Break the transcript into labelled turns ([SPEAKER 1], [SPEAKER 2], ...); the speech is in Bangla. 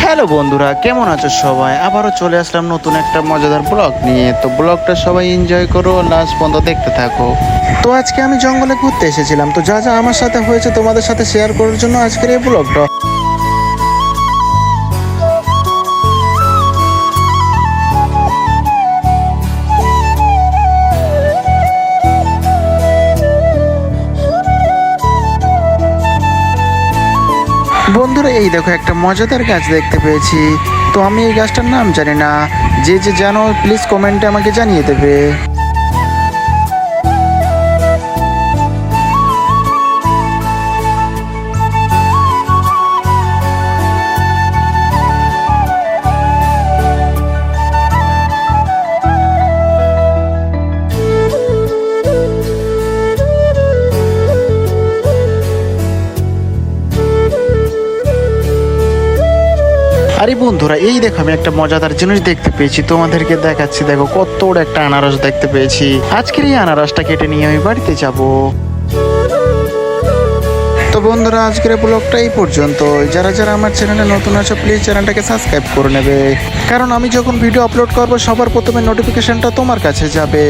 [SPEAKER 1] হ্যালো বন্ধুরা, কেমন আছো সবাই? আবারও চলে আসলাম নতুন একটা মজাদার ব্লগ নিয়ে। তো ব্লগটা সবাই এনজয় করো, লাস্ট পর্যন্ত দেখতে থাকো। তো আজকে আমি জঙ্গলে ঘুরতে এসেছিলাম, তো যা যা আমার সাথে হয়েছে তোমাদের সাথে শেয়ার করার জন্য আজকের এই ব্লগটা। বন্ধুরা, এই দেখো একটা মজাদার গাছ দেখতে পেয়েছি। তো আমি এই গাছটার নাম জানি না, যে যে জানো প্লিজ কমেন্টে আমাকে জানিয়ে দেবে। আরে বন্ধুরা, এই দেখো আমি একটা মজাদার জিনিস দেখতে পেয়েছি, তোমাদেরকে দেখাচ্ছি। দেখো কত বড় একটা আনারস দেখতে পেয়েছি। আজকের এই আনারসটা কেটে নিয়ে আমি বাড়িতে যাব। তো বন্ধুরা, আজকের ব্লগটা এই পর্যন্ত। যারা যারা আমার চ্যানেলে নতুন আছো প্লিজ চ্যানেলটাকে সাবস্ক্রাইব করে নেবে, কারণ আমি যখন ভিডিও আপলোড করব সবার প্রথমে নোটিফিকেশনটা তোমার কাছে যাবে।